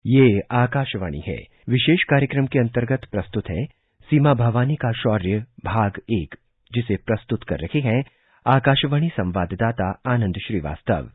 ये आकाशवाणी है। विशेष कार्यक्रम के अंतर्गत प्रस्तुत है सीमा भवानी का शौर्य भाग 1, जिसे प्रस्तुत कर रहे हैं आकाशवाणी संवाददाता आनंद श्रीवास्तव।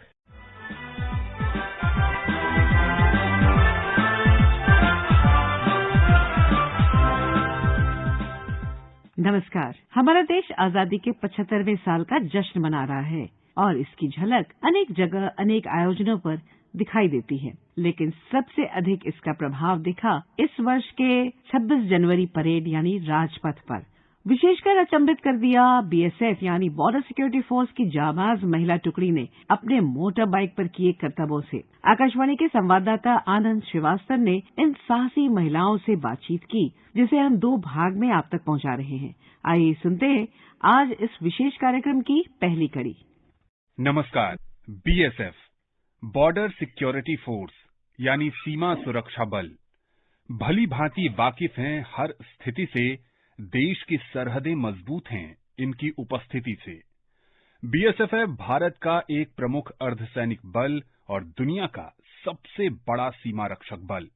नमस्कार। हमारा देश आजादी के 75वें साल का जश्न मना रहा है और इसकी झलक अनेक जगह अनेक आयोजनों पर दिखाई देती है, लेकिन सबसे अधिक इसका प्रभाव दिखा इस वर्ष के 26 जनवरी परेड यानी राजपथ पर। विशेषकर अचंभित कर दिया बीएसएफ यानी बॉर्डर सिक्योरिटी फोर्स की जाबाज महिला टुकड़ी ने अपने मोटर बाइक पर किए करतबों से। आकाशवाणी के संवाददाता आनंद श्रीवास्तव ने इन साहसी महिलाओं से बातचीत की, जिसे हम 2 भाग में आप तक पहुंचा रहे हैं। आइए सुनते हैं आज इस विशेष कार्यक्रम की पहली कड़ी। नमस्कार। बीएसएफ बॉर्डर सिक्योरिटी फोर्स यानी सीमा सुरक्षा बल भली भांति वाकिफ हैं हर स्थिति से। देश की सरहदें मजबूत हैं इनकी उपस्थिति से। बीएसएफ है भारत का एक प्रमुख अर्धसैनिक बल और दुनिया का सबसे बड़ा सीमा रक्षक बल।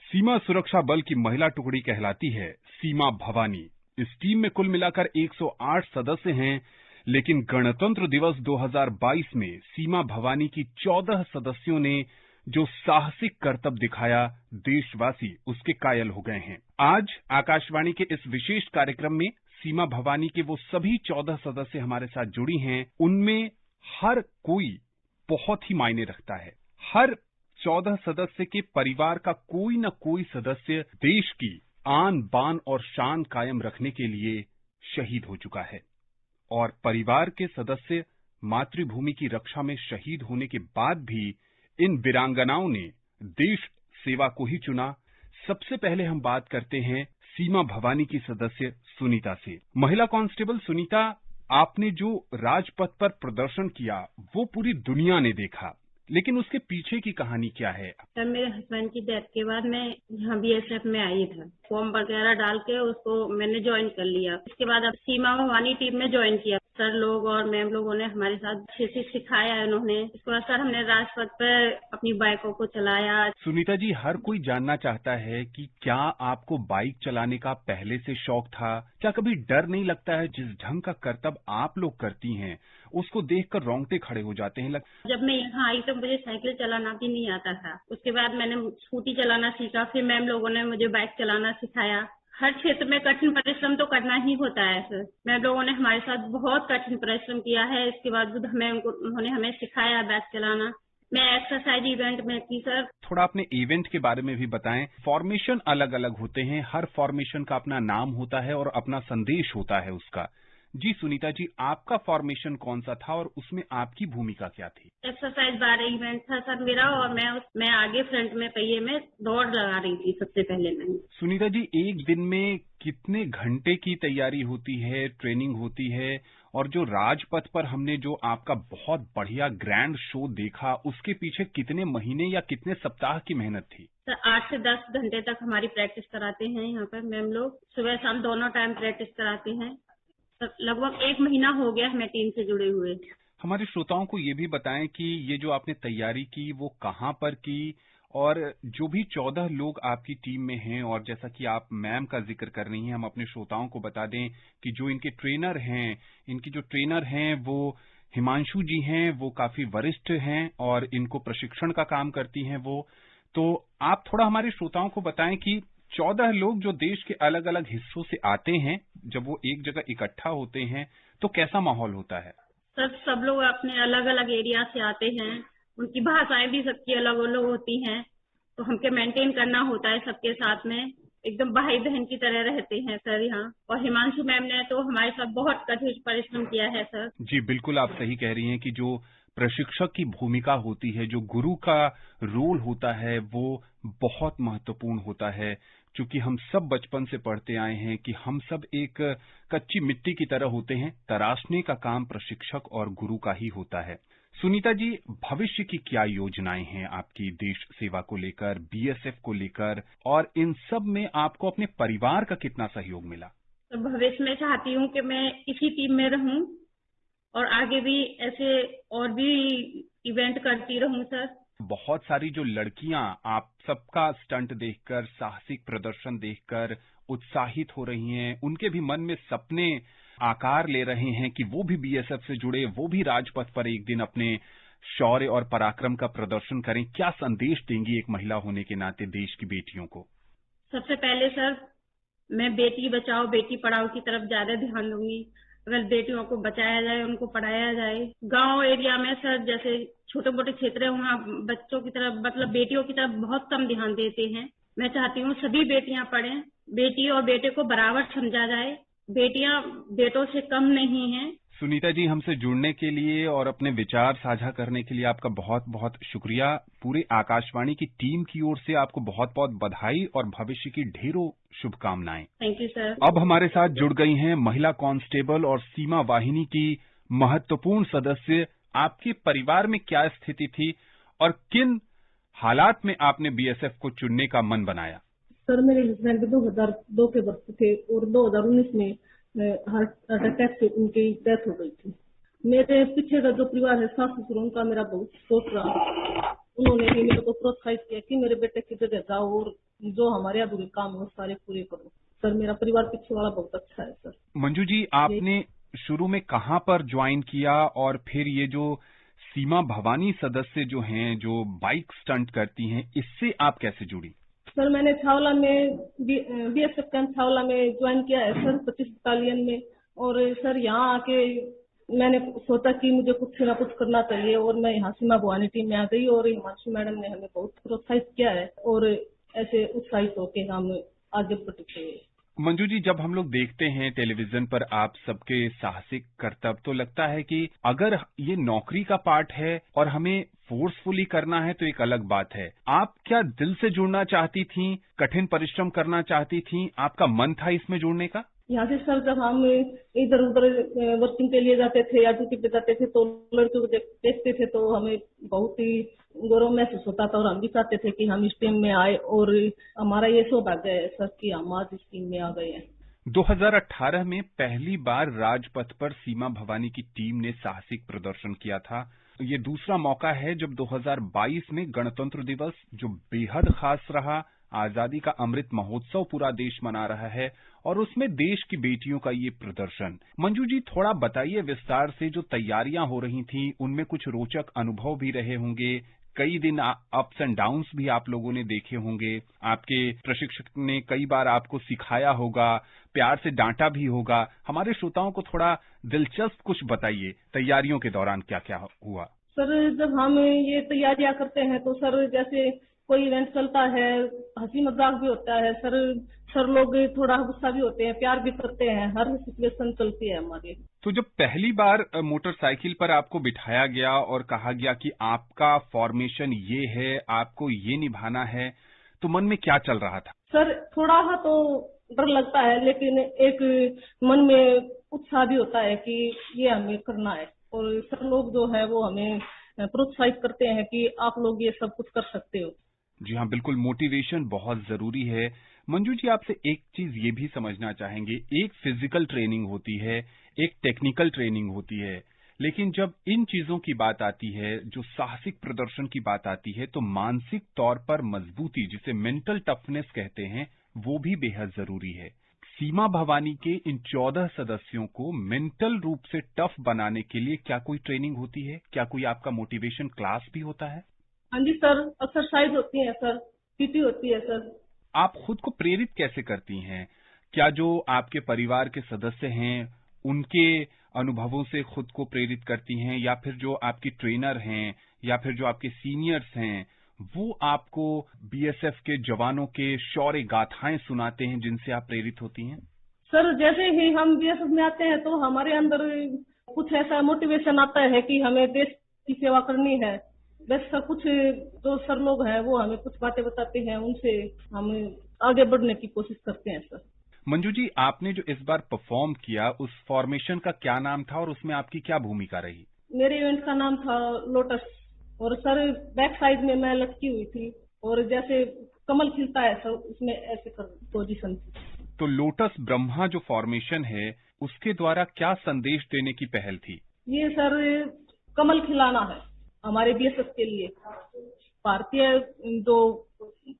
सीमा सुरक्षा बल की महिला टुकड़ी कहलाती है सीमा भवानी। इस टीम में कुल मिलाकर 108 सदस्य हैं, लेकिन गणतंत्र दिवस 2022 में सीमा भवानी की 14 सदस्यों ने जो साहसिक करतब दिखाया, देशवासी उसके कायल हो गए हैं। आज आकाशवाणी के इस विशेष कार्यक्रम में सीमा भवानी के वो सभी 14 सदस्य हमारे साथ जुड़ी हैं। उनमें हर कोई बहुत ही मायने रखता है। हर 14 सदस्य के परिवार का कोई न कोई सदस्य देश की आन बान और शान कायम रखने के लिए शहीद हो चुका है, और परिवार के सदस्य मातृभूमि की रक्षा में शहीद होने के बाद भी इन वीरांगनाओं ने देश सेवा को ही चुना। सबसे पहले हम बात करते हैं सीमा भवानी की सदस्य सुनीता से। महिला कांस्टेबल सुनीता, आपने जो राजपथ पर प्रदर्शन किया वो पूरी दुनिया ने देखा, लेकिन उसके पीछे की कहानी क्या है? सर, मेरे हस्बैंड की डेथ के बाद मैं यहाँ बीएसएफ में आई था। फॉर्म वगैरह डाल के उसको मैंने ज्वाइन कर लिया। इसके बाद अब सीमा भवानी टीम में ज्वाइन किया। सर लोग और मैम लोगों ने हमारे साथ अच्छे से सिखाया उन्होंने। इसके बाद सर हमने राजपथ पर अपनी बाइकों को चलाया। सुनीता जी, हर कोई जानना चाहता है कि क्या आपको बाइक चलाने का पहले से शौक था? क्या कभी डर नहीं लगता है? जिस ढंग का करतब आप लोग करती हैं उसको देखकर रोंगटे खड़े हो जाते हैं। जब मैं यहाँ आई तो मुझे साइकिल चलाना भी नहीं आता था। उसके बाद मैंने स्कूटी चलाना सीखा, फिर मैम लोगों ने मुझे बाइक चलाना सिखाया। हर क्षेत्र में कठिन परिश्रम तो करना ही होता है सर। मैम लोगों ने हमारे साथ बहुत कठिन परिश्रम किया है। इसके बाद उन्होंने हमें सिखाया बाइक चलाना। मैं एक्सरसाइज इवेंट में थी सर। थोड़ा अपने इवेंट के बारे में भी बताएं। फॉर्मेशन अलग अलग होते हैं, हर फॉर्मेशन का अपना नाम होता है और अपना संदेश होता है उसका। जी सुनीता जी, आपका फॉर्मेशन कौन सा था और उसमें आपकी भूमिका क्या थी? एक्सरसाइज 12 इवेंट था सर मेरा, और मैं आगे फ्रंट में पहिए में दौड़ लगा रही थी सबसे पहले मैंने। सुनीता जी, एक दिन में कितने घंटे की तैयारी होती है, ट्रेनिंग होती है, और जो राजपथ पर हमने जो आपका बहुत बढ़िया ग्रैंड शो देखा, उसके पीछे कितने महीने या कितने सप्ताह की मेहनत थी? सर 8 से 10 घंटे तक हमारी प्रैक्टिस कराते हैं यहाँ पर मैम लोग। सुबह शाम दोनों टाइम प्रैक्टिस कराते हैं। लगभग 1 महीना हो गया हमें टीम से जुड़े हुए। हमारे श्रोताओं को ये भी बताएं कि ये जो आपने तैयारी की वो कहाँ पर की, और जो भी 14 लोग आपकी टीम में हैं, और जैसा कि आप मैम का जिक्र कर रही हैं, हम अपने श्रोताओं को बता दें कि जो इनके ट्रेनर हैं, इनकी जो ट्रेनर हैं वो हिमांशु जी हैं, वो काफी वरिष्ठ हैं और इनको प्रशिक्षण का काम करती हैं वो। तो आप थोड़ा हमारे श्रोताओं को बताएं कि 14 लोग जो देश के अलग अलग हिस्सों से आते हैं, जब वो एक जगह इकट्ठा होते हैं तो कैसा माहौल होता है? सर सब लोग अपने अलग अलग एरिया से आते हैं, उनकी भाषाएं भी सबकी अलग अलग होती हैं, तो हमके मेंटेन करना होता है सबके साथ में। एकदम भाई बहन की तरह रहते हैं सर यहाँ। और हिमांशु मैम ने तो हमारे साथ बहुत कठिन परिश्रम किया है सर। जी बिल्कुल, आप सही कह रही हैं कि जो प्रशिक्षक की भूमिका होती है, जो गुरु का रोल होता है, वो बहुत महत्वपूर्ण होता है। क्योंकि हम सब बचपन से पढ़ते आए हैं कि हम सब एक कच्ची मिट्टी की तरह होते हैं, तराशने का काम प्रशिक्षक और गुरु का ही होता है। सुनीता जी, भविष्य की क्या योजनाएं हैं आपकी देश सेवा को लेकर, बीएसएफ को लेकर, और इन सब में आपको अपने परिवार का कितना सहयोग मिला? तो भविष्य में चाहती हूँ कि मैं इसी टीम में रहूं और आगे भी ऐसे और भी इवेंट करती रहूं सर। बहुत सारी जो लड़कियां आप सबका स्टंट देखकर, साहसिक प्रदर्शन देखकर उत्साहित हो रही हैं, उनके भी मन में सपने आकार ले रहे हैं कि वो भी बीएसएफ से जुड़े, वो भी राजपथ पर एक दिन अपने शौर्य और पराक्रम का प्रदर्शन करें। क्या संदेश देंगी एक महिला होने के नाते देश की बेटियों को? सबसे पहले सर, मैं बेटी बचाओ बेटी पढ़ाओ की तरफ ज्यादा ध्यान दूंगी। अगर बेटियों को बचाया जाए, उनको पढ़ाया जाए। गांव एरिया में सर, जैसे छोटे मोटे क्षेत्र है, वहाँ बच्चों की तरफ, मतलब बेटियों की तरफ बहुत कम ध्यान देते हैं। मैं चाहती हूँ सभी बेटियां पढ़ें, बेटी और बेटे को बराबर समझा जाए। बेटियां बेटों से कम नहीं हैं। सुनीता जी, हमसे जुड़ने के लिए और अपने विचार साझा करने के लिए आपका बहुत बहुत शुक्रिया। पूरे आकाशवाणी की टीम की ओर से आपको बहुत बहुत बधाई और भविष्य की ढेरों शुभकामनाएं। Thank you sir. अब हमारे साथ जुड़ गई हैं महिला कांस्टेबल और सीमा वाहिनी की महत्वपूर्ण सदस्य। आपके परिवार में क्या स्थिति थी और किन हालात में आपने बीएसएफ को चुनने का मन बनाया? सर, मेरे हस्बैंड 2002 के वर्ष थे और 2019 में हार्ट अटैक से उनकी डेथ हो गई थी। मेरे पीछे का जो परिवार है, सास ससुर, उनका मेरा बहुत सपोर्ट रहा। उन्होंने भी मेरे को प्रोत्साहित किया कि मेरे बेटे की जगह जाओ और जो हमारे अधूरे काम है वो सारे पूरे करो। सर, मेरा परिवार पीछे वाला बहुत अच्छा है सर। मंजू जी, आपने शुरू में कहाँ पर ज्वाइन किया और फिर ये जो सीमा भवानी सदस्य जो हैं, जो बाइक स्टंट करती हैं, इससे आप कैसे जुड़ी? सर, मैंने छावला में बीएसएफ कैंप छावला में ज्वाइन किया है सर, 25 बटालियन में। और सर, यहाँ आके मैंने सोचा कि मुझे कुछ ना कुछ करना चाहिए और मैं यहाँ सीमा भवानी टीम में आ गई और हिमांशु मैडम ने हमें बहुत प्रोत्साहित किया है और ऐसे उत्साहित होकर हम आगे बढ़ते हैं। मंजू जी, जब हम लोग देखते हैं टेलीविजन पर आप सबके साहसिक करतब, तो लगता है कि अगर ये नौकरी का पार्ट है और हमें फोर्सफुली करना है तो एक अलग बात है। आप क्या दिल से जुड़ना चाहती थीं, कठिन परिश्रम करना चाहती थीं, आपका मन था इसमें जुड़ने का? यहाँ से सर, जब हम इधर उधर वर्किंग के लिए जाते थे या ड्यूटी पे जाते थे तो लड़कियों को देखते थे तो हमें बहुत ही गौरव महसूस होता था और हम भी चाहते थे कि हम इस टीम में आए और हमारा ये सौभाग्य है सर कि हम आज इस टीम में आ गए हैं। 2018 में पहली बार राजपथ पर सीमा भवानी की टीम ने साहसिक प्रदर्शन किया था। ये दूसरा मौका है जब 2022 में गणतंत्र दिवस, जो बेहद खास रहा, आजादी का अमृत महोत्सव पूरा देश मना रहा है और उसमें देश की बेटियों का ये प्रदर्शन। मंजू जी, थोड़ा बताइए विस्तार से, जो तैयारियां हो रही थी उनमें कुछ रोचक अनुभव भी रहे होंगे, कई दिन अप्स एंड डाउन्स भी आप लोगों ने देखे होंगे, आपके प्रशिक्षक ने कई बार आपको सिखाया होगा, प्यार से डांटा भी होगा। हमारे श्रोताओं को थोड़ा दिलचस्प कुछ बताइए, तैयारियों के दौरान क्या क्या हुआ? सर, जब हम ये तैयारियां करते हैं तो सर, जैसे कोई इवेंट चलता है, हंसी मजाक भी होता है सर लोग थोड़ा गुस्सा भी होते हैं, प्यार भी करते हैं, हर सिचुएशन चलती है हमारी। तो जब पहली बार मोटरसाइकिल पर आपको बिठाया गया और कहा गया कि आपका फॉर्मेशन ये है, आपको ये निभाना है, तो मन में क्या चल रहा था? सर, थोड़ा सा तो डर लगता है, लेकिन एक मन में उत्साह भी होता है कि ये हमें करना है और सर लोग जो है वो हमें प्रोत्साहित करते हैं कि आप लोग ये सब कुछ कर सकते हो। जी हाँ, बिल्कुल, मोटिवेशन बहुत जरूरी है। मंजू जी, आपसे एक चीज ये भी समझना चाहेंगे, एक फिजिकल ट्रेनिंग होती है, एक टेक्निकल ट्रेनिंग होती है, लेकिन जब इन चीजों की बात आती है, जो साहसिक प्रदर्शन की बात आती है, तो मानसिक तौर पर मजबूती, जिसे मेंटल टफनेस कहते हैं, वो भी बेहद जरूरी है। सीमा भवानी के इन 14 सदस्यों को मेंटल रूप से टफ बनाने के लिए क्या कोई ट्रेनिंग होती है? क्या कोई आपका मोटिवेशन क्लास भी होता है? हाँ जी सर, एक्सरसाइज होती है सर, पीटी होती है सर। आप खुद को प्रेरित कैसे करती हैं? क्या जो आपके परिवार के सदस्य हैं उनके अनुभवों से खुद को प्रेरित करती हैं, या फिर जो आपकी ट्रेनर हैं या फिर जो आपके सीनियर्स हैं वो आपको बीएसएफ के जवानों के शौर्य गाथाएं सुनाते हैं जिनसे आप प्रेरित होती हैं? सर, जैसे ही हम बीएसएफ में आते हैं तो हमारे अंदर कुछ ऐसा मोटिवेशन आता है कि हमें देश की सेवा करनी है। वैसा कुछ जो सर लोग हैं वो हमें कुछ बातें बताते हैं, उनसे हम आगे बढ़ने की कोशिश करते हैं सर। मंजू जी, आपने जो इस बार परफॉर्म किया उस फॉर्मेशन का क्या नाम था और उसमें आपकी क्या भूमिका रही? मेरे इवेंट का नाम था लोटस और सर बैक साइड में मैं लटकी हुई थी और जैसे कमल खिलता है सर, उसमें ऐसे पोजीशन थी। तो लोटस ब्रह्मा जो फॉर्मेशन है उसके द्वारा क्या संदेश देने की पहल थी? ये सर कमल खिलाना है हमारे बीएसएफ के लिए। भारतीय जो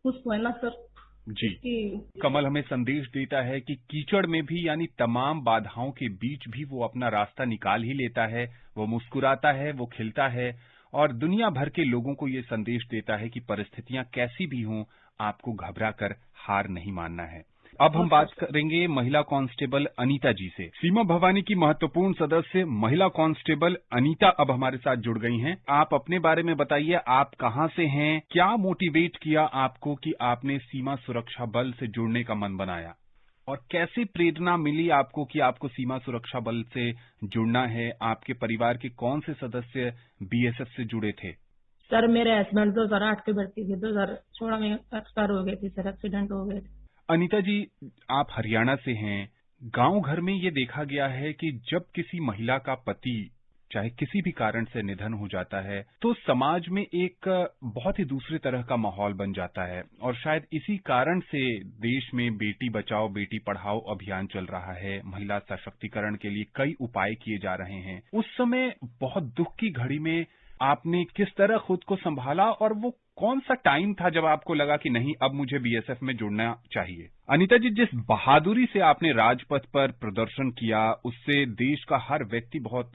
पुष्प है ना सर जी। कि कमल हमें संदेश देता है कि कीचड़ में भी यानी तमाम बाधाओं के बीच भी वो अपना रास्ता निकाल ही लेता है, वो मुस्कुराता है, वो खिलता है और दुनिया भर के लोगों को ये संदेश देता है कि परिस्थितियां कैसी भी हों, आपको घबराकर हार नहीं मानना है। अब हम बात करेंगे महिला कांस्टेबल अनीता जी से। सीमा भवानी की महत्वपूर्ण सदस्य महिला कांस्टेबल अनीता अब हमारे साथ जुड़ गई हैं। आप अपने बारे में बताइए, आप कहां से हैं, क्या मोटिवेट किया आपको कि आपने सीमा सुरक्षा बल से जुड़ने का मन बनाया और कैसे प्रेरणा मिली आपको कि आपको सीमा सुरक्षा बल से जुड़ना है? आपके परिवार के कौन से सदस्य बीएसएफ से जुड़े थे? सर मेरे हस्बैंड 2008 के भर्ती थे, 2016 में एक्सपायर हो गए थे सर, एक्सीडेंट हो गए थे। अनीता जी, आप हरियाणा से हैं। गांव घर में ये देखा गया है कि जब किसी महिला का पति चाहे किसी भी कारण से निधन हो जाता है तो समाज में एक बहुत ही दूसरे तरह का माहौल बन जाता है और शायद इसी कारण से देश में बेटी बचाओ बेटी पढ़ाओ अभियान चल रहा है। महिला सशक्तिकरण के लिए कई उपाय किए जा रहे हैं। उस समय बहुत दुख की घड़ी में आपने किस तरह खुद को संभाला और वो कौन सा टाइम था जब आपको लगा कि नहीं, अब मुझे बीएसएफ में जुड़ना चाहिए? अनीता जी, जिस बहादुरी से आपने राजपथ पर प्रदर्शन किया उससे देश का हर व्यक्ति बहुत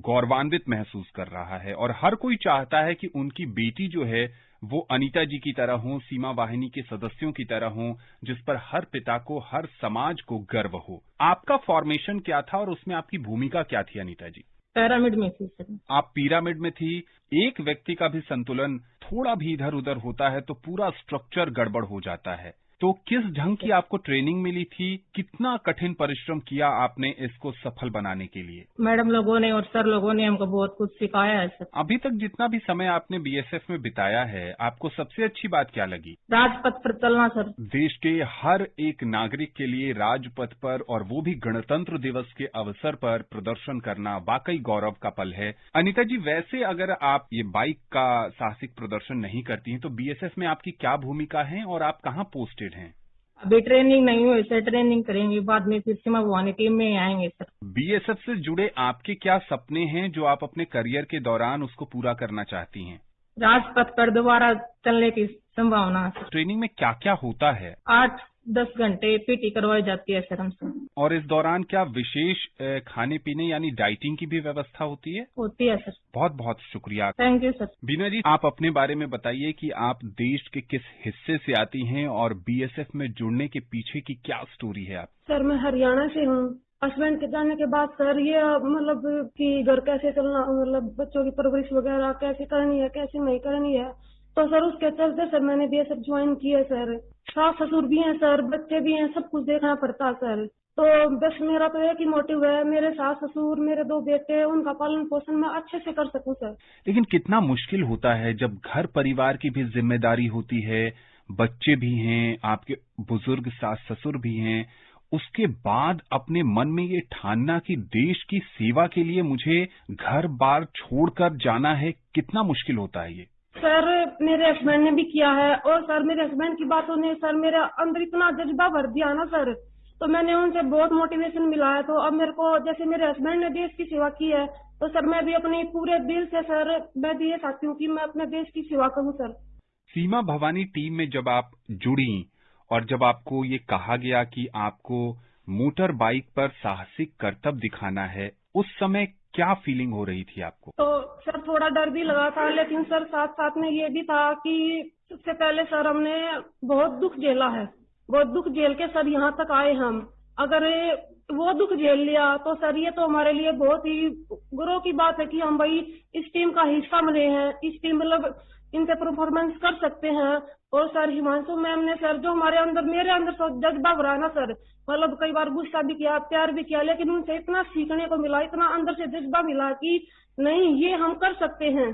गौरवान्वित महसूस कर रहा है और हर कोई चाहता है कि उनकी बेटी जो है वो अनीता जी की तरह हो, सीमा वाहिनी के सदस्यों की तरह हो, जिस पर हर पिता को, हर समाज को गर्व हो। आपका फॉर्मेशन क्या था और उसमें आपकी भूमिका क्या थी अनीता जी? पिरामिड में थी सर। आप पिरामिड में थी। एक व्यक्ति का भी संतुलन थोड़ा भी इधर उधर होता है तो पूरा स्ट्रक्चर गड़बड़ हो जाता है। तो किस ढंग की आपको ट्रेनिंग मिली थी? कितना कठिन परिश्रम किया आपने इसको सफल बनाने के लिए? मैडम लोगों ने और सर लोगों ने हमको बहुत कुछ सिखाया है सर। अभी तक जितना भी समय आपने बीएसएफ में बिताया है, आपको सबसे अच्छी बात क्या लगी? राजपथ पर चलना सर। देश के हर एक नागरिक के लिए राजपथ पर और वो भी गणतंत्र दिवस के अवसर पर प्रदर्शन करना वाकई गौरव का पल है। अनीता जी, वैसे अगर आप ये बाइक का साहसिक प्रदर्शन नहीं करती हैं तो बीएसएफ में आपकी क्या भूमिका है और आप कहाँ पोस्टेड हैं? अभी ट्रेनिंग नहीं हुई सर, ट्रेनिंग करेंगे, बाद में फिर सीमा भवानी टीम में आएंगे सर। बीएसएफ से जुड़े आपके क्या सपने हैं जो आप अपने करियर के दौरान उसको पूरा करना चाहती हैं? राजपथ पर दोबारा चलने की संभावना है सर। ट्रेनिंग में क्या क्या होता है? 8-10 घंटे पीटी करवाई जाती है सर हमसे। और इस दौरान क्या विशेष खाने पीने यानी डाइटिंग की भी व्यवस्था होती है? होती है सर। बहुत बहुत शुक्रिया। Thank you sir. Beena ji, आप अपने बारे में बताइए कि आप देश के किस हिस्से से आती हैं और बीएसएफ में जुड़ने के पीछे की क्या स्टोरी है आप? सर मैं हरियाणा से हूँ। हस्बैंड के जाने के बाद सर ये मतलब कि घर कैसे चलना, मतलब बच्चों की परवरिश वगैरह कैसे करनी है कैसे नहीं करनी है, तो सर उसके चलते सर मैंने बीएसएफ ज्वाइन किया सर। सास ससुर भी हैं सर, बच्चे भी हैं, सब कुछ देखना पड़ता है सर। तो बस मेरा तो एक ही मोटिव है, मेरे सास ससुर, मेरे 2 बेटे, उनका पालन पोषण मैं अच्छे से कर सकूं सर। लेकिन कितना मुश्किल होता है जब घर परिवार की भी जिम्मेदारी होती है, बच्चे भी हैं, आपके बुजुर्ग सास ससुर भी हैं, उसके बाद अपने मन में ये ठानना कि देश की सेवा के लिए मुझे घर बार छोड़कर जाना है, कितना मुश्किल होता है ये? सर मेरे हस्बैंड ने भी किया है और सर मेरे हस्बैंड की बातों ने सर मेरे अंदर इतना जज्बा भर दिया ना सर, तो मैंने उनसे बहुत मोटिवेशन मिला है। तो अब मेरे को जैसे मेरे हस्बैंड ने देश की सेवा की है तो सर मैं भी अपने पूरे दिल से सर मैं भी ये चाहती हूँ कि मैं अपने देश की सेवा करूँ सर। सीमा भवानी टीम में जब आप जुड़ी और जब आपको ये कहा गया कि आपको मोटर बाइक पर साहसिक करतब दिखाना है, उस समय क्या फीलिंग हो रही थी आपको? तो सर थोड़ा डर भी लगा था, लेकिन सर साथ साथ में ये भी था कि सबसे पहले सर हमने बहुत दुख झेला है, बहुत दुख झेल के सर यहाँ तक आए हम। अगर वो दुख झेल लिया तो सर ये तो हमारे लिए बहुत ही गर्व की बात है कि हम भाई इस टीम का हिस्सा बने हैं, इस टीम मतलब इनसे परफॉर्मेंस कर सकते हैं। और सर हिमांशु मैम ने सर जो हमारे अंदर मेरे अंदर तो जज्बा भरा ना सर, मतलब कई बार गुस्सा भी किया, प्यार भी किया, लेकिन उनसे इतना सीखने को मिला, इतना अंदर से जज्बा मिला कि नहीं ये हम कर सकते हैं।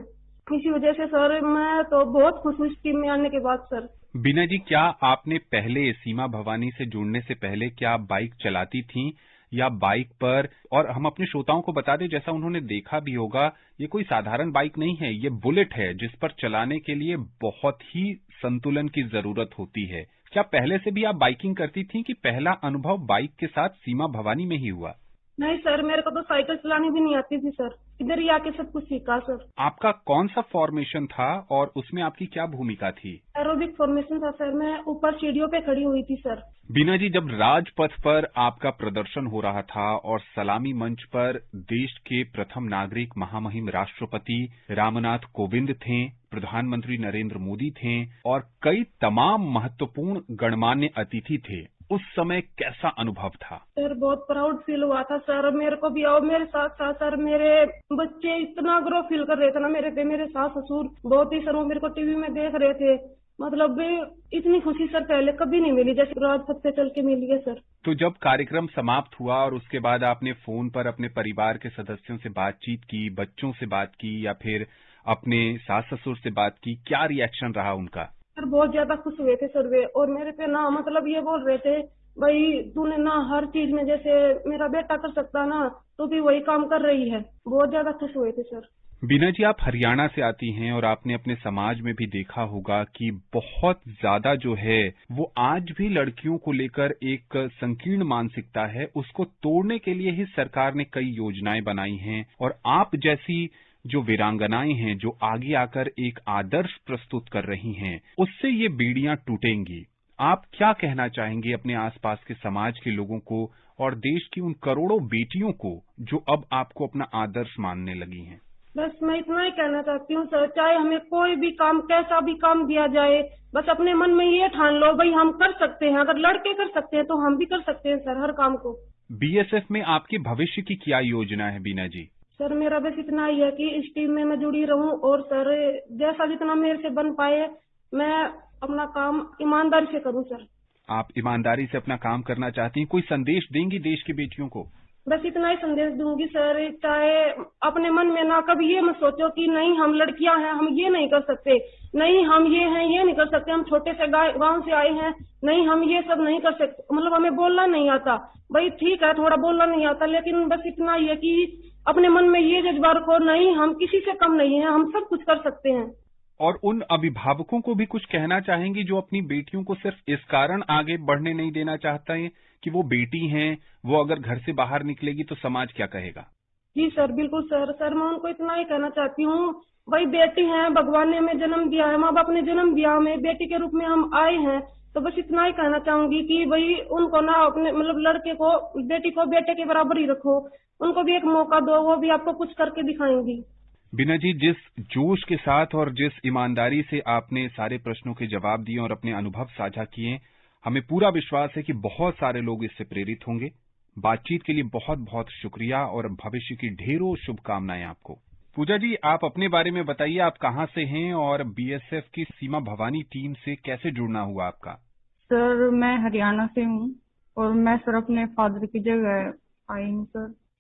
इसी वजह से सर मैं तो बहुत खुश हूँ इस टीम में आने के बाद सर। बीना जी, क्या आपने पहले सीमा भवानी से जुड़ने से पहले क्या बाइक चलाती थी या बाइक पर? और हम अपने श्रोताओं को बता दें, जैसा उन्होंने देखा भी होगा, ये कोई साधारण बाइक नहीं है, ये बुलेट है जिस पर चलाने के लिए बहुत ही संतुलन की जरूरत होती है। क्या पहले से भी आप बाइकिंग करती थी कि पहला अनुभव बाइक के साथ सीमा भवानी में ही हुआ? नहीं सर, मेरे को तो साइकिल चलानी भी नहीं आती थी सर, इधर ही आके सब कुछ सीखा सर। आपका कौन सा फॉर्मेशन था और उसमें आपकी क्या भूमिका थी? एरोबिक फॉर्मेशन था सर, मैं ऊपर सीढ़ियों पे खड़ी हुई थी सर। बीना जी, जब राजपथ पर आपका प्रदर्शन हो रहा था और सलामी मंच पर देश के प्रथम नागरिक महामहिम राष्ट्रपति रामनाथ कोविंद थे, प्रधानमंत्री नरेंद्र मोदी थे और कई तमाम महत्वपूर्ण गणमान्य अतिथि थे, उस समय कैसा अनुभव था? सर बहुत प्राउड फील हुआ था सर, मेरे को भी। और मेरे साथ साथ सर मेरे बच्चे इतना ग्रो फील कर रहे थे ना मेरे पे, मेरे सास ससुर बहुत ही सर, वो मेरे को टीवी में देख रहे थे। मतलब इतनी खुशी सर पहले कभी नहीं मिली जैसे राजपथ पे चल के मिली है सर। तो जब कार्यक्रम समाप्त हुआ और उसके बाद आपने फोन पर अपने परिवार के सदस्यों से बातचीत की, बच्चों से बात की या फिर अपने सास ससुर से बात की, क्या रिएक्शन रहा उनका? सर बहुत ज्यादा खुश हुए थे सर वे, और मेरे पे ना मतलब ये बोल रहे थे, भाई तूने ना हर चीज में जैसे मेरा बेटा कर सकता ना, तो भी वही काम कर रही है। बहुत ज्यादा खुश हुए थे सर। बीना जी, आप हरियाणा से आती हैं और आपने अपने समाज में भी देखा होगा कि बहुत ज्यादा जो है वो आज भी लड़कियों को लेकर एक संकीर्ण मानसिकता है, उसको तोड़ने के लिए ही सरकार ने कई योजनाएं बनाई हैं और आप जैसी जो वीरांगनाएं हैं जो आगे आकर एक आदर्श प्रस्तुत कर रही हैं, उससे ये बेड़ियां टूटेंगी। आप क्या कहना चाहेंगे अपने आसपास के समाज के लोगों को और देश की उन करोड़ों बेटियों को जो अब आपको अपना आदर्श मानने लगी हैं? बस मैं इतना ही कहना चाहती हूँ सर, चाहे हमें कोई भी काम, कैसा भी काम दिया जाए, बस अपने मन में ये ठान लो भाई हम कर सकते हैं। अगर लड़के कर सकते हैं तो हम भी कर सकते हैं सर हर काम को। बीएसएफ में आपके भविष्य की क्या योजना है बीना जी? सर मेरा बस इतना ही है कि इस टीम में मैं जुड़ी रहूं और सर जैसा जितना मेरे से बन पाए मैं अपना काम ईमानदारी से करूं सर। आप ईमानदारी से अपना काम करना चाहती हैं, कोई संदेश देंगी देश की बेटियों को? बस इतना ही संदेश दूंगी सर, चाहे अपने मन में ना कभी ये मत सोचो कि नहीं हम लड़कियां हैं हम ये नहीं कर सकते, नहीं हम ये हैं ये नहीं कर सकते, हम छोटे से गांव से आए हैं, नहीं हम ये सब नहीं कर सकते, मतलब हमें बोलना नहीं आता। भाई ठीक है थोड़ा बोलना नहीं आता, लेकिन बस इतना ही है कि अपने मन में ये जज्बा रखो, नहीं हम किसी से कम नहीं है, हम सब कुछ कर सकते हैं। और उन अभिभावकों को भी कुछ कहना चाहेंगी जो अपनी बेटियों को सिर्फ इस कारण आगे बढ़ने नहीं देना चाहता है कि वो बेटी हैं, वो अगर घर से बाहर निकलेगी तो समाज क्या कहेगा? जी सर बिल्कुल सर मैं उनको इतना ही कहना चाहती हूँ, भाई बेटी है, भगवान ने हमें जन्म दिया है, माँ बाप ने जन्म दिया, हमें बेटी के रूप में हम आए हैं, तो बस इतना ही कहना चाहूंगी कि भाई उनको ना अपने मतलब लड़के को बेटी को बेटे के बराबर ही रखो, उनको भी एक मौका दो, वो भी आपको कुछ करके दिखाएंगी। बीना जी, जिस जोश के साथ और जिस ईमानदारी से आपने सारे प्रश्नों के जवाब दिए और अपने अनुभव साझा किए, हमें पूरा विश्वास है कि बहुत सारे लोग इससे प्रेरित होंगे। बातचीत के लिए बहुत बहुत शुक्रिया और भविष्य की ढेरों शुभकामनाएं आपको। पूजा जी, आप अपने बारे में बताइए, आप कहाँ से हैं और बीएसएफ की सीमा भवानी टीम से कैसे जुड़ना हुआ आपका? सर मैं हरियाणा से हूँ और मैं सर अपने फादर की जगह आई हूँ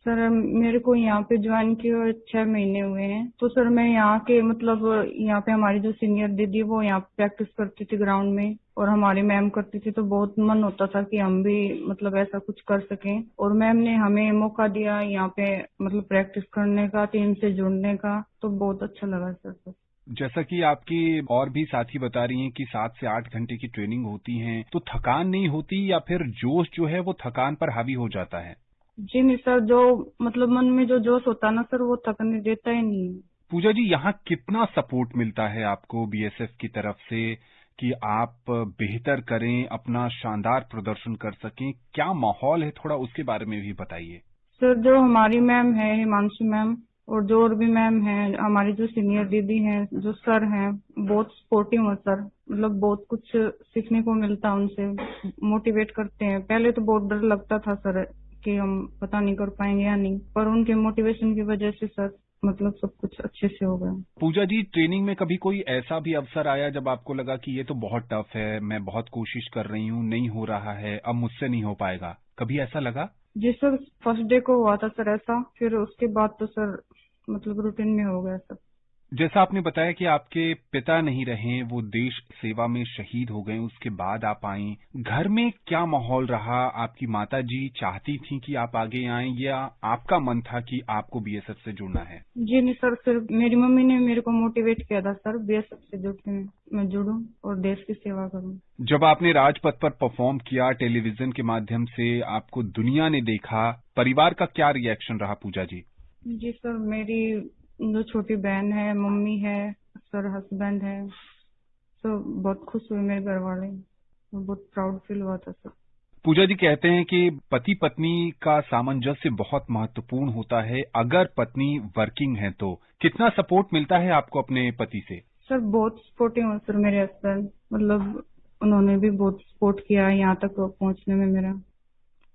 सर मेरे को यहाँ पे ज्वाइन किए हुए 6 महीने हुए हैं। तो सर मैं यहाँ के मतलब यहाँ पे हमारी जो सीनियर दीदी वो यहाँ प्रैक्टिस करती थी ग्राउंड में और हमारी मैम करती थी, तो बहुत मन होता था कि हम भी मतलब ऐसा कुछ कर सकें और मैम ने हमें मौका दिया यहाँ पे मतलब प्रैक्टिस करने का, टीम से जुड़ने का, तो बहुत अच्छा लगा सर। जैसा कि आपकी और भी साथी बता रही हैं कि 7 से 8 घंटे की ट्रेनिंग होती है, तो थकान नहीं होती या फिर जोश जो है वो थकान पर हावी हो जाता है? जी नहीं सर, जो मतलब मन में जो जोश होता है ना सर वो थकने देता ही नहीं। पूजा जी, यहाँ कितना सपोर्ट मिलता है आपको बीएसएफ की तरफ से कि आप बेहतर करें, अपना शानदार प्रदर्शन कर सकें? क्या माहौल है, थोड़ा उसके बारे में भी बताइए। सर जो हमारी मैम है हिमांशु मैम और जो और भी मैम है, हमारी जो सीनियर दीदी हैं, जो सर हैं, बहुत सपोर्टिव है सर, मतलब बहुत कुछ सीखने को मिलता है उनसे, मोटिवेट करते हैं। पहले तो बहुत डर लगता था सर कि हम पता नहीं कर पाएंगे या नहीं, पर उनके मोटिवेशन की वजह से सर मतलब सब कुछ अच्छे से हो गया। पूजा जी, ट्रेनिंग में कभी कोई ऐसा भी अवसर आया जब आपको लगा कि ये तो बहुत टफ है, मैं बहुत कोशिश कर रही हूँ, नहीं हो रहा है, अब मुझसे नहीं हो पाएगा, कभी ऐसा लगा? जी सर, फर्स्ट डे को हुआ था सर ऐसा, फिर उसके बाद तो सर मतलब रूटीन में हो गया सर। जैसा आपने बताया कि आपके पिता नहीं रहे, वो देश सेवा में शहीद हो गए, उसके बाद आप आई। घर में क्या माहौल रहा? आपकी माताजी चाहती थी कि आप आगे आएं या आपका मन था कि आपको बीएसएफ से जुड़ना है? जी नहीं सर, सिर्फ मेरी मम्मी ने मेरे को मोटिवेट किया था सर बीएसएफ से जुड़ने में, मैं जुड़ूं और देश की सेवा करूं। जब आपने राजपथ पर परफॉर्म किया, टेलीविजन के माध्यम से आपको दुनिया ने देखा, परिवार का क्या रिएक्शन रहा पूजा जी? जी सर, मेरी जो छोटी बहन है, मम्मी है सर, हस्बैंड है, सब बहुत खुश हुए मेरे घर वाले, बहुत प्राउड फील हुआ था सर। पूजा जी कहते हैं कि पति पत्नी का सामंजस्य बहुत महत्वपूर्ण होता है। अगर पत्नी वर्किंग है तो कितना सपोर्ट मिलता है आपको अपने पति से? सर बहुत सपोर्टिव है सर मेरे हस्बैंड, मतलब उन्होंने भी बहुत सपोर्ट किया है यहाँ तक पहुँचने में मेरा।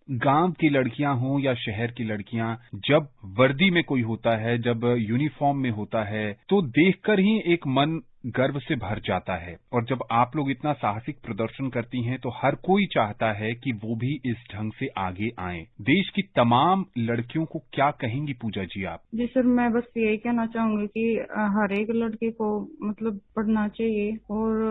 गांव की लड़कियां हों या शहर की लड़कियां, जब वर्दी में कोई होता है, जब यूनिफॉर्म में होता है, तो देखकर ही एक मन गर्व से भर जाता है। और जब आप लोग इतना साहसिक प्रदर्शन करती हैं तो हर कोई चाहता है कि वो भी इस ढंग से आगे आएं। देश की तमाम लड़कियों को क्या कहेंगी पूजा जी आप? जी सर, मैं बस यही कहना चाहूंगी कि हर एक लड़की को मतलब पढ़ना चाहिए और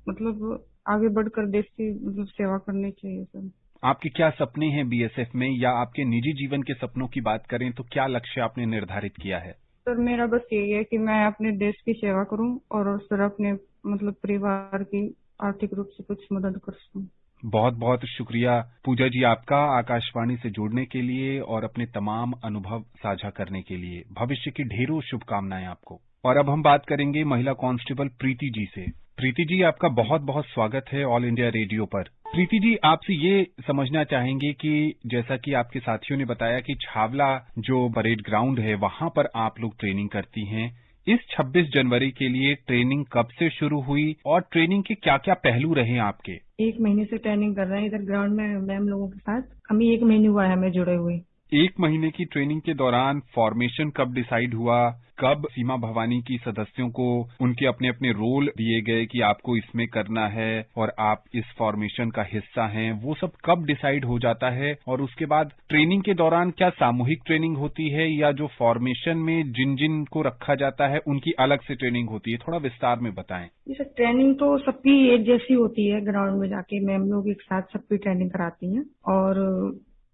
मतलब आगे बढ़कर देश की मतलब सेवा करनी चाहिए सर। आपके क्या सपने हैं बीएसएफ में, या आपके निजी जीवन के सपनों की बात करें तो क्या लक्ष्य आपने निर्धारित किया है? सर मेरा बस यही है कि मैं अपने देश की सेवा करूं और सर अपने मतलब परिवार की आर्थिक रूप से कुछ मदद कर सकूं। बहुत बहुत शुक्रिया पूजा जी आपका आकाशवाणी से जुड़ने के लिए और अपने तमाम अनुभव साझा करने के लिए। भविष्य की ढेरों शुभकामनाएं आपको। और अब हम बात करेंगे महिला कांस्टेबल प्रीति जी से। प्रीति जी, आपका बहुत बहुत स्वागत है ऑल इंडिया रेडियो पर। प्रीति जी, आपसे ये समझना चाहेंगे कि जैसा कि आपके साथियों ने बताया कि छावला जो परेड ग्राउंड है वहां पर आप लोग ट्रेनिंग करती हैं। इस 26 जनवरी के लिए ट्रेनिंग कब से शुरू हुई और ट्रेनिंग के क्या क्या पहलू रहे आपके? 1 महीने से ट्रेनिंग कर रहे हैं इधर ग्राउंड में मैम लोगों के साथ। अभी 1 महीने हुआ है हमें जुड़े हुए। 1 महीने की ट्रेनिंग के दौरान फॉर्मेशन कब डिसाइड हुआ? कब सीमा भवानी की सदस्यों को उनके अपने अपने रोल दिए गए कि आपको इसमें करना है और आप इस फॉर्मेशन का हिस्सा हैं, वो सब कब डिसाइड हो जाता है? और उसके बाद ट्रेनिंग के दौरान क्या सामूहिक ट्रेनिंग होती है या जो फॉर्मेशन में जिन जिन को रखा जाता है उनकी अलग से ट्रेनिंग होती है? थोड़ा विस्तार में बताएं। जैसे ट्रेनिंग तो सबकी एक जैसी होती है, ग्राउंड में जाके मैम लोग एक साथ सबकी ट्रेनिंग कराती हैं और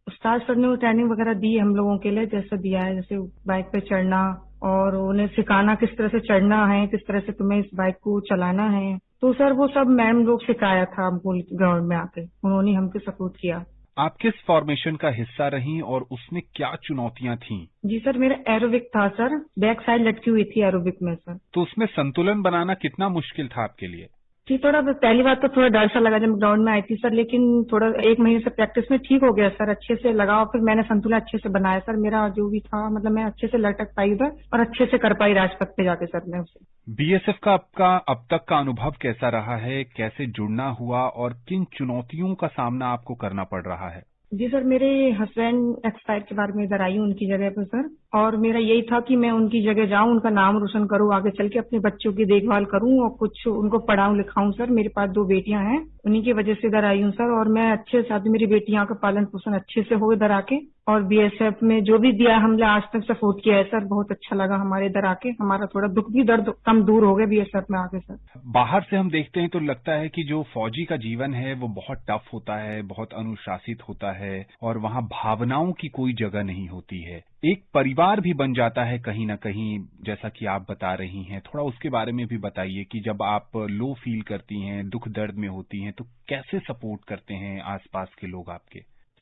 उस्ताद सर ने ट्रेनिंग वगैरह दी हम लोगों के लिए, जैसे दिया है जैसे बाइक पे चढ़ना और उन्हें सिखाना किस तरह से चढ़ना है, किस तरह से तुम्हें इस बाइक को चलाना है। तो सर वो सब मैम लोग सिखाया था हमको ग्राउंड में आके, उन्होंने हमको सपोर्ट किया। आप किस फॉर्मेशन का हिस्सा रहीं और उसमें क्या चुनौतियां थीं? जी सर, मेरा एरोबिक था सर, बैक साइड लटकी हुई थी एरोबिक में सर। तो उसमें संतुलन बनाना कितना मुश्किल था आपके लिए? जी थोड़ा पहली बार तो थोड़ा डर सा लगा जब ग्राउंड में आई थी सर, लेकिन थोड़ा 1 महीने से प्रैक्टिस में ठीक हो गया सर, अच्छे से लगा और फिर मैंने संतुलन अच्छे से बनाया सर। मेरा जो भी था मतलब मैं अच्छे से लटक पाई उधर और अच्छे से कर पाई राजपथ पे जाके सर मैं उसे। बीएसएफ का आपका अब तक का अनुभव कैसा रहा है? कैसे जुड़ना हुआ और किन चुनौतियों का सामना आपको करना पड़ रहा है? जी सर, मेरे हस्बैंड एक्सपायर के बाद में इधर आई हूँ उनकी जगह पे सर, और मेरा यही था कि मैं उनकी जगह जाऊँ, उनका नाम रोशन करूँ, आगे चल के अपने बच्चों की देखभाल करूँ और कुछ उनको पढ़ाऊँ लिखाऊँ सर। मेरे पास 2 बेटियां हैं, उन्हीं की वजह से इधर आई हूँ सर, और मैं अच्छे से मेरी बेटियां का पालन पोषण अच्छे से हो इधर आके। और बीएसएफ में जो भी दिया हमने आज तक सपोर्ट किया है सर, बहुत अच्छा लगा हमारे इधर आके, हमारा थोड़ा दुख भी दर्द कम दूर हो गया बीएसएफ में आके सर। बाहर से हम देखते हैं तो लगता है कि जो फौजी का जीवन है वो बहुत टफ होता है, बहुत अनुशासित होता है और वहाँ भावनाओं की कोई जगह नहीं होती है। एक परिवार भी बन जाता है कहीं ना कहीं, जैसा कि आप बता रही हैं। थोड़ा उसके बारे में भी बताइए कि जब आप लो फील करती हैं, दुख दर्द में होती हैं, तो कैसे सपोर्ट करते हैं आसपास के लोग आपके?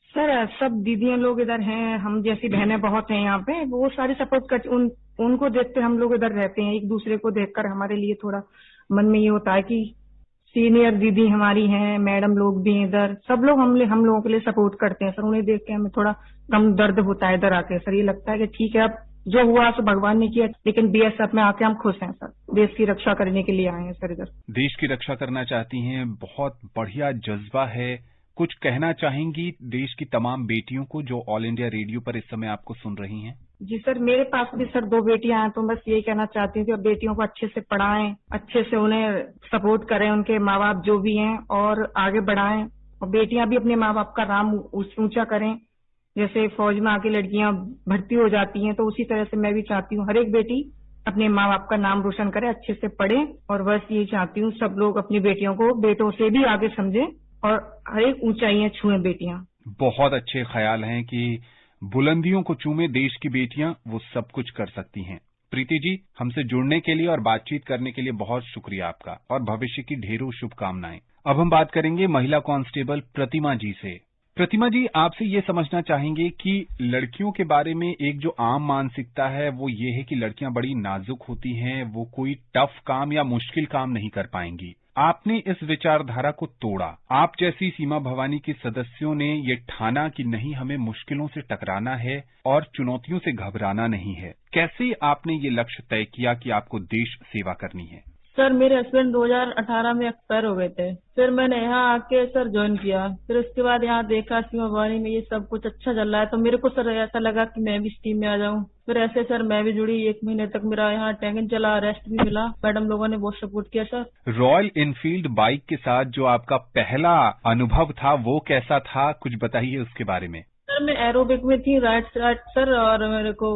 सर सब दीदियां लोग इधर हैं, हम जैसी बहनें बहुत हैं यहाँ पे, वो सारी सपोर्ट कर उनको देखते हम लोग इधर रहते हैं। एक दूसरे को देखकर हमारे लिए थोड़ा मन में ये होता है कि सीनियर दीदी हमारी हैं, मैडम लोग भी इधर, सब लोग हम लोगों के लिए सपोर्ट करते हैं सर। उन्हें देख के हमें थोड़ा कम दर्द होता है इधर आके सर। ये लगता है कि ठीक है, अब जो हुआ सो भगवान ने किया, लेकिन बीएसएफ में आके हम खुश हैं सर। देश की रक्षा करने के लिए आए हैं सर इधर। देश की रक्षा करना चाहती हैं, बहुत बढ़िया जज्बा है। कुछ कहना चाहेंगी देश की तमाम बेटियों को जो ऑल इंडिया रेडियो पर इस समय आपको सुन रही हैं? जी सर, मेरे पास भी सर 2 बेटियां हैं, तो बस यही कहना चाहती हूँ कि बेटियों को अच्छे से पढ़ाएं, अच्छे से उन्हें सपोर्ट करें, उनके माँ बाप जो भी हैं, और आगे बढ़ाएं। और बेटियां भी अपने माँ बाप का नाम ऊंचा करें। जैसे फौज में आके लड़कियां भर्ती हो जाती हैं, तो उसी तरह से मैं भी चाहती हूँ हर एक बेटी अपने माँ बाप का नाम रोशन करें, अच्छे से पढ़े। और बस यही चाहती हूँ सब लोग अपनी बेटियों को बेटों से भी आगे समझें और हर एक ऊंचाइयां छुएं बेटियां। बहुत अच्छे ख्याल हैं कि बुलंदियों को चूमे देश की बेटियां वो सब कुछ कर सकती हैं। प्रीति जी, हमसे जुड़ने के लिए और बातचीत करने के लिए बहुत शुक्रिया आपका और भविष्य की ढेरों शुभकामनाएं। अब हम बात करेंगे महिला कांस्टेबल प्रतिमा जी से। प्रतिमा जी, आपसे ये समझना चाहेंगे कि लड़कियों के बारे में एक जो आम मानसिकता है वो ये है कि लड़कियां बड़ी नाजुक होती हैं, वो कोई टफ काम या मुश्किल काम नहीं कर पाएंगी। आपने इस विचारधारा को तोड़ा। आप जैसी सीमा भवानी के सदस्यों ने ये ठाना कि नहीं, हमें मुश्किलों से टकराना है और चुनौतियों से घबराना नहीं है। कैसे आपने ये लक्ष्य तय किया कि आपको देश सेवा करनी है? सर, मेरे हस्बैंड 2018 में एक्सपायर हो गए थे। फिर मैंने यहाँ आके सर ज्वाइन किया। फिर उसके बाद यहाँ देखा सीमा भवानी में ये सब कुछ अच्छा चल रहा है, तो मेरे को सर ऐसा लगा कि मैं भी इस टीम में आ जाऊँ। फिर ऐसे सर मैं भी जुड़ी। 1 महीने तक मेरा यहाँ टैगिंग चला, रेस्ट भी मिला। मैडम लोगों ने बहुत सपोर्ट किया सर। रॉयल इनफील्ड बाइक के साथ जो आपका पहला अनुभव था वो कैसा था, कुछ बताइए उसके बारे में। सर मैं एरोबिक में थी, राइट साइड सर, और मेरे को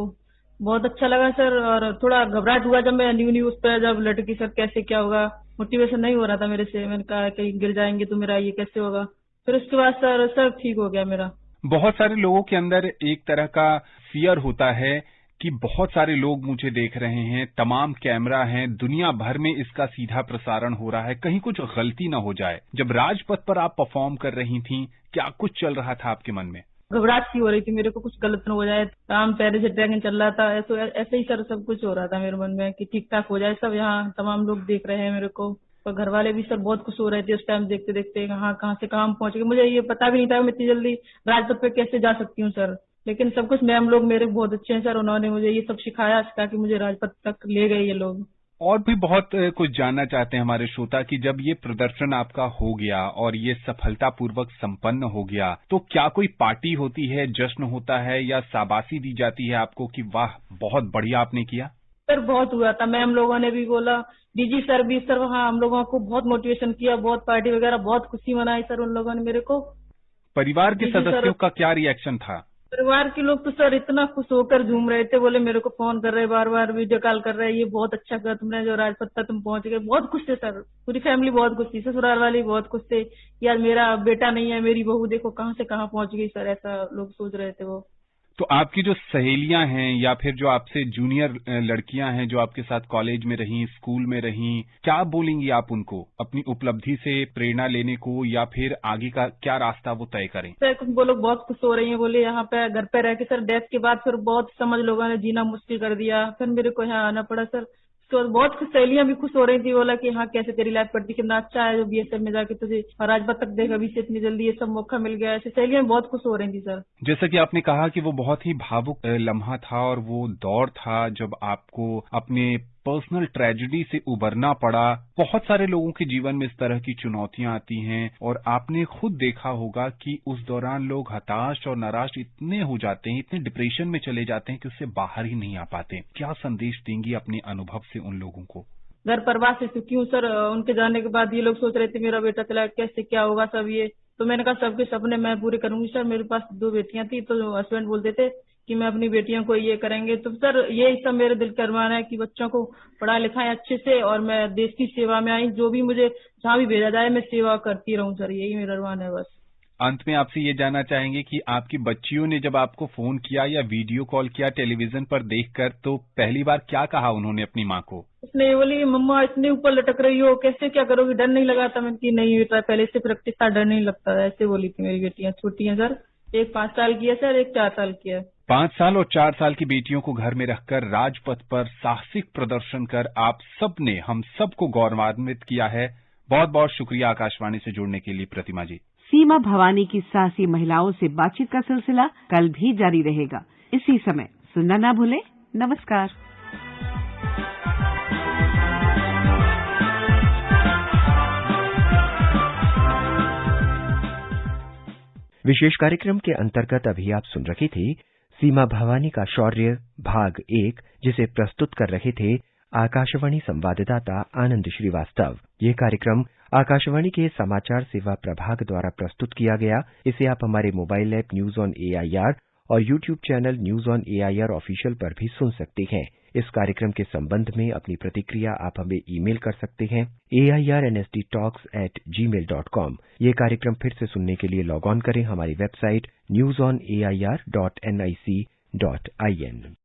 बहुत अच्छा लगा सर। और थोड़ा घबराहट हुआ जब मैं न्यू उस पर जब लटकी सर, कैसे क्या होगा, मोटिवेशन नहीं हो रहा था मेरे से। मैंने कहा कहीं गिर जाएंगे तो मेरा ये कैसे होगा। फिर उसके बाद सर सब ठीक हो गया मेरा। बहुत सारे लोगों के अंदर एक तरह का फियर होता है कि बहुत सारे लोग मुझे देख रहे हैं, तमाम कैमरा हैं, दुनिया भर में इसका सीधा प्रसारण हो रहा है, कहीं कुछ गलती ना हो जाए। जब राजपथ पर आप परफॉर्म कर रही थीं, क्या कुछ चल रहा था आपके मन में? घबराहट सी हो रही थी मेरे को, कुछ गलत न हो जाए। काम पहले से ड्रैगन चल रहा था, ऐसे ही सर सब कुछ हो रहा था मेरे मन में कि ठीक ठाक हो जाए सब। यहाँ तमाम लोग देख रहे हैं मेरे को, और घर वाले भी सर बहुत खुश हो रहे थे उस टाइम देखते देखते। कहाँ से कहाँ पहुंच गए, मुझे ये पता भी नहीं था मैं इतनी जल्दी राजपथ पे कैसे जा सकती हूँ सर। लेकिन सब कुछ मैम लोग मेरे बहुत अच्छे हैं सर, उन्होंने मुझे ये सब सिखाया कि मुझे राजपथ तक ले गए ये लोग। और भी बहुत कुछ जानना चाहते हैं हमारे श्रोता कि जब ये प्रदर्शन आपका हो गया और ये सफलतापूर्वक संपन्न हो गया, तो क्या कोई पार्टी होती है, जश्न होता है या शाबाशी दी जाती है आपको कि वाह बहुत बढ़िया आपने किया? सर बहुत हुआ था, मैम लोगों ने भी बोला, डीजी सर भी सर वहाँ हम लोगों को बहुत मोटिवेशन किया, बहुत पार्टी वगैरह, बहुत खुशी मनाई सर उन लोगों ने मेरे को। परिवार के सदस्यों का क्या रिएक्शन था? परिवार के लोग तो सर इतना खुश होकर झूम रहे थे, बोले मेरे को फोन कर रहे, बार बार वीडियो कॉल कर रहे, ये बहुत अच्छा किया तुमने जो राजपथ तक तुम पहुंच गए। बहुत खुश थे सर, पूरी फैमिली बहुत खुश थी, ससुराल वाली बहुत खुश थे, यार मेरा बेटा नहीं है, मेरी बहू देखो कहाँ से कहाँ पहुंच गई सर, ऐसा लोग सोच रहे थे वो। तो आपकी जो सहेलियां हैं या फिर जो आपसे जूनियर लड़कियां हैं जो आपके साथ कॉलेज में रहीं, स्कूल में रहीं, क्या बोलेंगी आप उनको अपनी उपलब्धि से प्रेरणा लेने को, या फिर आगे का क्या रास्ता वो तय करें? सर कुछ वो लोग बहुत खुश हो रही हैं, बोले यहाँ पे घर पे रह के सर डेथ के बाद फिर बहुत समझ लोगों ने जीना मुश्किल कर दिया, फिर मेरे को यहाँ आना पड़ा सर। तो बहुत खुश, सहेलियां भी खुश हो रही थी, बोला कि हाँ कैसे तेरी लाइफ कटती, कितना अच्छा है जो बीएसएफ में जाके तुझे राजपथ तक देख, अभी से इतनी जल्दी ये सब मौका मिल गया। ऐसे सहेलियां बहुत खुश हो रही थी सर। जैसा कि आपने कहा कि वो बहुत ही भावुक लम्हा था और वो दौर था जब आपको अपने पर्सनल ट्रेजेडी से उबरना पड़ा। बहुत सारे लोगों के जीवन में इस तरह की चुनौतियां आती हैं और आपने खुद देखा होगा कि उस दौरान लोग हताश और निराश इतने हो जाते हैं, इतने डिप्रेशन में चले जाते हैं कि उससे बाहर ही नहीं आ पाते। क्या संदेश देंगी अपने अनुभव से उन लोगों को? घर परिवार से चुकी हूँ सर, उनके जाने के बाद ये लोग सोच रहे थे मेरा बेटा चला कैसे क्या होगा सब ये, तो मैंने कहा सबके सपने मैं पूरे करूंगी सर। मेरे पास 2 बेटियां थी, तो हस्बैंड बोलते थे कि मैं अपनी बेटियों को ये करेंगे, तो सर ये सब मेरे दिल का अरमान है कि बच्चों को पढ़ा लिखाएं अच्छे से और मैं देश की सेवा में आई, जो भी मुझे जहाँ भी भेजा जाए मैं सेवा करती रहूं सर, यही मेरा अरमान है बस। अंत में आपसे ये जानना चाहेंगे कि आपकी बच्चियों ने जब आपको फोन किया या वीडियो कॉल किया टेलीविजन पर देखकर, तो पहली बार क्या कहा उन्होंने अपनी माँ को? उसने बोली मम्मा इतने ऊपर लटक रही हो, कैसे क्या करोगी, डर नहीं लगा था? मैंने की नहीं बेटा पहले से प्रैक्टिस था, डर नहीं लगता, ऐसे बोली थी। मेरी बेटियां छोटी हैं सर, एक 5 साल की है सर, एक 4 साल की है। 5 साल और 4 साल की बेटियों को घर में रखकर राजपथ पर साहसिक प्रदर्शन कर आप सबने हम सबको गौरवान्वित किया है। बहुत बहुत शुक्रिया आकाशवाणी से जुड़ने के लिए प्रतिमा जी। सीमा भवानी की साहसी महिलाओं से बातचीत का सिलसिला कल भी जारी रहेगा, इसी समय सुनना ना भूलें। नमस्कार। विशेष कार्यक्रम के अंतर्गत अभी आप सुन रही थी सीमा भवानी का शौर्य भाग 1, जिसे प्रस्तुत कर रहे थे आकाशवाणी संवाददाता आनंद श्रीवास्तव। ये कार्यक्रम आकाशवाणी के समाचार सेवा प्रभाग द्वारा प्रस्तुत किया गया। इसे आप हमारे mobile app news on AIR और YouTube channel news on AIR official पर भी सुन सकते हैं। इस कार्यक्रम के संबंध में अपनी प्रतिक्रिया आप हमें ईमेल कर सकते हैं airnsdtalks@gmail.com। ये कार्यक्रम फिर से सुनने के लिए लॉग ऑन करें हमारी वेबसाइट newsonair.nic.in।